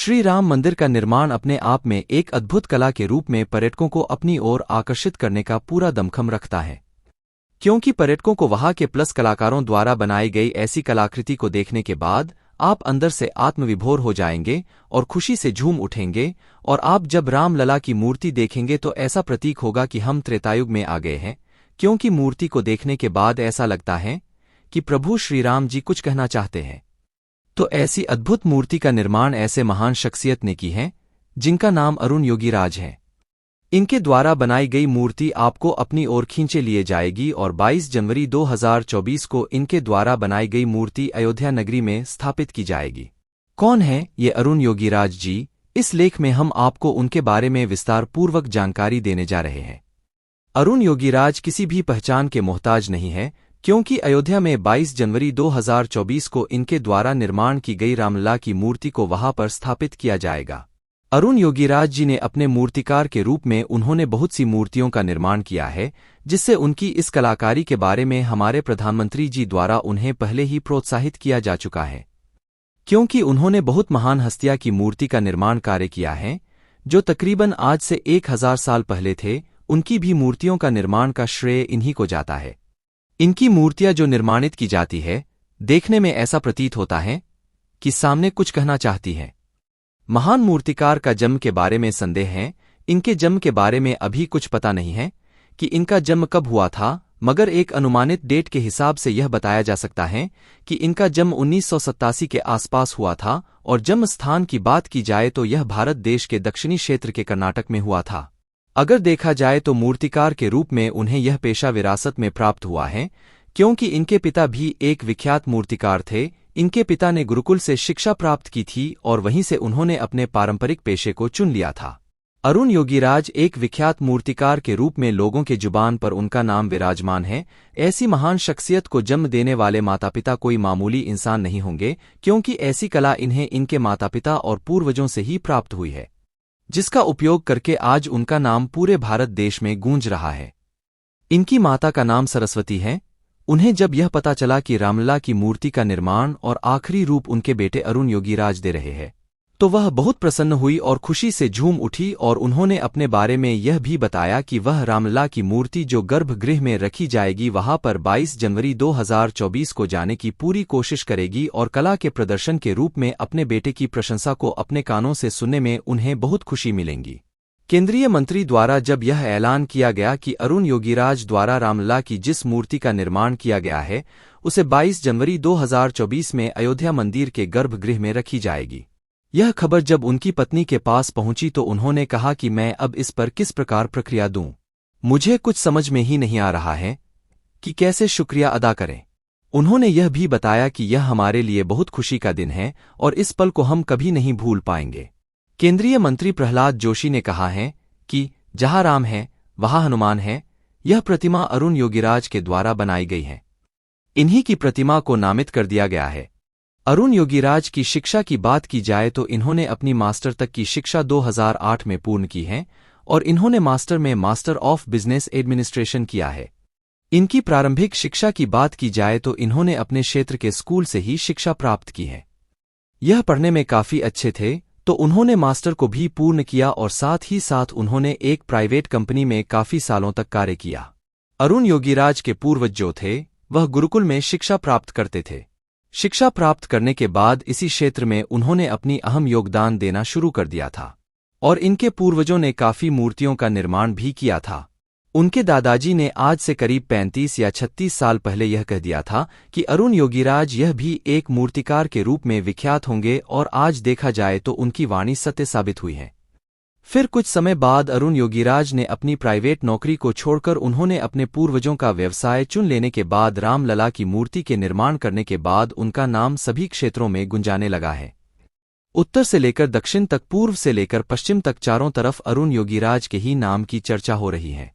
श्री राम मंदिर का निर्माण अपने आप में एक अद्भुत कला के रूप में पर्यटकों को अपनी ओर आकर्षित करने का पूरा दमखम रखता है, क्योंकि पर्यटकों को वहां के प्लस कलाकारों द्वारा बनाई गई ऐसी कलाकृति को देखने के बाद आप अंदर से आत्मविभोर हो जाएंगे और खुशी से झूम उठेंगे। और आप जब रामलला की मूर्ति देखेंगे तो ऐसा प्रतीक होगा कि हम त्रेतायुग में आ गए हैं, क्योंकि मूर्ति को देखने के बाद ऐसा लगता है कि प्रभु श्री राम जी कुछ कहना चाहते हैं। तो ऐसी अद्भुत मूर्ति का निर्माण ऐसे महान शख्सियत ने की है जिनका नाम अरुण योगीराज है। इनके द्वारा बनाई गई मूर्ति आपको अपनी ओर खींचे लिए जाएगी और 22 जनवरी 2024 को इनके द्वारा बनाई गई मूर्ति अयोध्या नगरी में स्थापित की जाएगी। कौन है ये अरुण योगीराज जी? इस लेख में हम आपको उनके बारे में विस्तार पूर्वक जानकारी देने जा रहे हैं। अरुण योगीराज किसी भी पहचान के मोहताज नहीं है, क्योंकि अयोध्या में 22 जनवरी 2024 को इनके द्वारा निर्माण की गई रामलला की मूर्ति को वहां पर स्थापित किया जाएगा। अरुण योगीराज जी ने अपने मूर्तिकार के रूप में उन्होंने बहुत सी मूर्तियों का निर्माण किया है, जिससे उनकी इस कलाकारी के बारे में हमारे प्रधानमंत्री जी द्वारा उन्हें पहले ही प्रोत्साहित किया जा चुका है, क्योंकि उन्होंने बहुत महान हस्तियां की मूर्ति का निर्माण कार्य किया है जो तकरीबन आज से 1000 साल पहले थे। उनकी भी मूर्तियों का निर्माण का श्रेय इन्हीं को जाता है। इनकी मूर्तियां जो निर्माणित की जाती है, देखने में ऐसा प्रतीत होता है कि सामने कुछ कहना चाहती है। महान मूर्तिकार का जन्म के बारे में संदेह है। इनके जन्म के बारे में अभी कुछ पता नहीं है कि इनका जन्म कब हुआ था, मगर एक अनुमानित डेट के हिसाब से यह बताया जा सकता है कि इनका जन्म 1987 के आसपास हुआ था। और जन्म स्थान की बात की जाए तो यह भारत देश के दक्षिणी क्षेत्र के कर्नाटक में हुआ था। अगर देखा जाए तो मूर्तिकार के रूप में उन्हें यह पेशा विरासत में प्राप्त हुआ है, क्योंकि इनके पिता भी एक विख्यात मूर्तिकार थे। इनके पिता ने गुरुकुल से शिक्षा प्राप्त की थी और वहीं से उन्होंने अपने पारंपरिक पेशे को चुन लिया था। अरुण योगीराज एक विख्यात मूर्तिकार के रूप में लोगों के जुबान पर उनका नाम विराजमान है। ऐसी महान शख्सियत को जन्म देने वाले माता पिता कोई मामूली इंसान नहीं होंगे, क्योंकि ऐसी कला इन्हें इनके माता पिता और पूर्वजों से ही प्राप्त हुई है, जिसका उपयोग करके आज उनका नाम पूरे भारत देश में गूंज रहा है। इनकी माता का नाम सरस्वती है। उन्हें जब यह पता चला कि रामलला की मूर्ति का निर्माण और आखिरी रूप उनके बेटे अरुण योगीराज दे रहे हैं, तो वह बहुत प्रसन्न हुई और खुशी से झूम उठी। और उन्होंने अपने बारे में यह भी बताया कि वह रामलला की मूर्ति जो गर्भगृह में रखी जाएगी वहां पर 22 जनवरी 2024 को जाने की पूरी कोशिश करेगी और कला के प्रदर्शन के रूप में अपने बेटे की प्रशंसा को अपने कानों से सुनने में उन्हें बहुत खुशी मिलेगी। केंद्रीय मंत्री द्वारा जब यह ऐलान किया गया कि अरुण योगीराज द्वारा रामलला की जिस मूर्ति का निर्माण किया गया है उसे 22 जनवरी 2024 में अयोध्या मंदिर के गर्भगृह में रखी जाएगी, यह खबर जब उनकी पत्नी के पास पहुंची तो उन्होंने कहा कि मैं अब इस पर किस प्रकार प्रक्रिया दूं, मुझे कुछ समझ में ही नहीं आ रहा है कि कैसे शुक्रिया अदा करें। उन्होंने यह भी बताया कि यह हमारे लिए बहुत खुशी का दिन है और इस पल को हम कभी नहीं भूल पाएंगे। केंद्रीय मंत्री प्रहलाद जोशी ने कहा है कि जहां राम है वहां हनुमान है। यह प्रतिमा अरुण योगीराज के द्वारा बनाई गई है। इन्हीं की प्रतिमा को नामित कर दिया गया है। अरुण योगीराज की शिक्षा की बात की जाए तो इन्होंने अपनी मास्टर तक की शिक्षा 2008 में पूर्ण की है और इन्होंने मास्टर में मास्टर ऑफ बिजनेस एडमिनिस्ट्रेशन किया है। इनकी प्रारंभिक शिक्षा की बात की जाए तो इन्होंने अपने क्षेत्र के स्कूल से ही शिक्षा प्राप्त की है। यह पढ़ने में काफी अच्छे थे तो उन्होंने मास्टर को भी पूर्ण किया और साथ ही साथ उन्होंने एक प्राइवेट कंपनी में काफी सालों तक कार्य किया। अरुण योगीराज के पूर्वज जो थे वह गुरुकुल में शिक्षा प्राप्त करते थे। शिक्षा प्राप्त करने के बाद इसी क्षेत्र में उन्होंने अपनी अहम योगदान देना शुरू कर दिया था और इनके पूर्वजों ने काफी मूर्तियों का निर्माण भी किया था। उनके दादाजी ने आज से करीब 35 या 36 साल पहले यह कह दिया था कि अरुण योगीराज यह भी एक मूर्तिकार के रूप में विख्यात होंगे और आज देखा जाए तो उनकी वाणी सत्य साबित हुई है। फिर कुछ समय बाद अरुण योगीराज ने अपनी प्राइवेट नौकरी को छोड़कर उन्होंने अपने पूर्वजों का व्यवसाय चुन लेने के बाद रामलला की मूर्ति के निर्माण करने के बाद उनका नाम सभी क्षेत्रों में गुंजाने लगा है। उत्तर से लेकर दक्षिण तक, पूर्व से लेकर पश्चिम तक, चारों तरफ अरुण योगीराज के ही नाम की चर्चा हो रही है।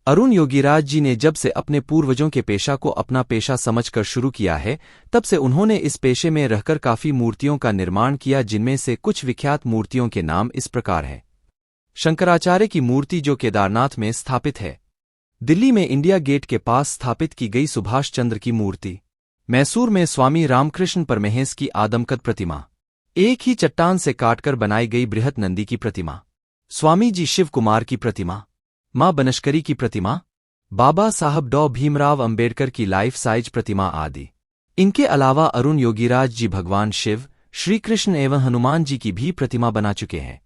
अरुण योगीराज जी ने जब से अपने पूर्वजों के पेशा को अपना पेशा समझकर शुरू किया है तब से उन्होंने इस पेशे में रहकर काफी मूर्तियों का निर्माण किया, जिनमें से कुछ विख्यात मूर्तियों के नाम इस प्रकार हैं। शंकराचार्य की मूर्ति जो केदारनाथ में स्थापित है, दिल्ली में इंडिया गेट के पास स्थापित की गई सुभाष चंद्र की मूर्ति, मैसूर में स्वामी रामकृष्ण परमहंस की आदमकद प्रतिमा, एक ही चट्टान से काटकर बनाई गई बृहत नंदी की प्रतिमा, स्वामी जी शिव कुमार की प्रतिमा, मां बनशकरी की प्रतिमा, बाबा साहब डॉ भीमराव अंबेडकर की लाइफ साइज प्रतिमा आदि। इनके अलावा अरुण योगीराज जी भगवान शिव, श्री कृष्ण एवं हनुमान जी की भी प्रतिमा बना चुके हैं।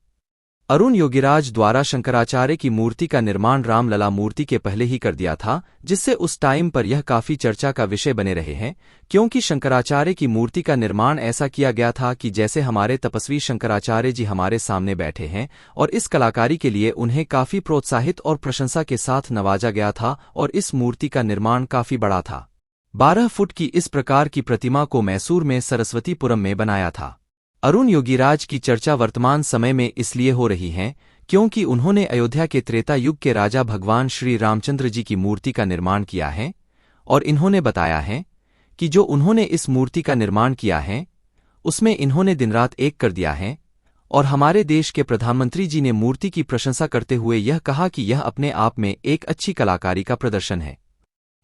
अरुण योगीराज द्वारा शंकराचार्य की मूर्ति का निर्माण रामलला मूर्ति के पहले ही कर दिया था, जिससे उस टाइम पर यह काफी चर्चा का विषय बने रहे हैं, क्योंकि शंकराचार्य की मूर्ति का निर्माण ऐसा किया गया था कि जैसे हमारे तपस्वी शंकराचार्य जी हमारे सामने बैठे हैं, और इस कलाकारी के लिए उन्हें काफी प्रोत्साहित और प्रशंसा के साथ नवाजा गया था, और इस मूर्ति का निर्माण काफी बड़ा था। 12 फुट की इस प्रकार की प्रतिमा को मैसूर में सरस्वतीपुरम में बनाया था। अरुण योगीराज की चर्चा वर्तमान समय में इसलिए हो रही है क्योंकि उन्होंने अयोध्या के त्रेता युग के राजा भगवान श्री रामचंद्र जी की मूर्ति का निर्माण किया है, और इन्होंने बताया है कि जो उन्होंने इस मूर्ति का निर्माण किया है उसमें इन्होंने दिन रात एक कर दिया है। और हमारे देश के प्रधानमंत्री जी ने मूर्ति की प्रशंसा करते हुए यह कहा कि यह अपने आप में एक अच्छी कलाकारी का प्रदर्शन है।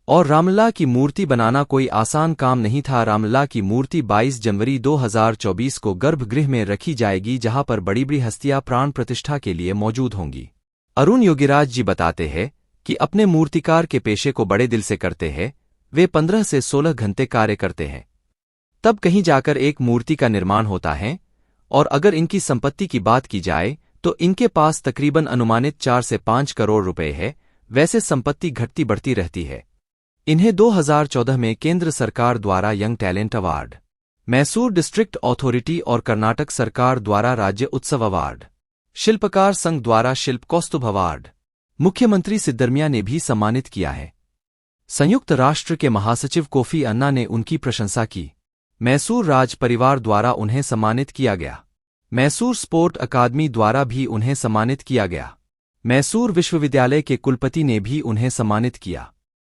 और रामलला की मूर्ति बनाना कोई आसान काम नहीं था। रामलला की मूर्ति 22 जनवरी 2024 को गर्भगृह में रखी जाएगी, जहां पर बड़ी बड़ी हस्तियां प्राण प्रतिष्ठा के लिए मौजूद होंगी। अरुण योगीराज जी बताते हैं कि अपने मूर्तिकार के पेशे को बड़े दिल से करते हैं। वे 15 से 16 घंटे कार्य करते हैं, तब कहीं जाकर एक मूर्ति का निर्माण होता है। और अगर इनकी संपत्ति की बात की जाए तो इनके पास तकरीबन अनुमानित 4 से 5 करोड़ रुपए है। वैसे संपत्ति घटती बढ़ती रहती है। इन्हें 2014 में केंद्र सरकार द्वारा young talent award, Mysore district authority और कर्नाटक सरकार द्वारा राज्य उत्सव अवार्ड, शिल्पकार संघ द्वारा शिल्प कौस्तुभ अवार्ड, मुख्यमंत्री सिद्धरमैया ने भी सम्मानित किया है। संयुक्त राष्ट्र के महासचिव कोफी अन्ना ने उनकी प्रशंसा की। मैसूर राज परिवार द्वारा उन्हें सम्मानित किया गया। मैसूर स्पोर्ट अकादमी द्वारा भी उन्हें सम्मानित किया गया। मैसूर विश्वविद्यालय के कुलपति ने भी उन्हें सम्मानित किया।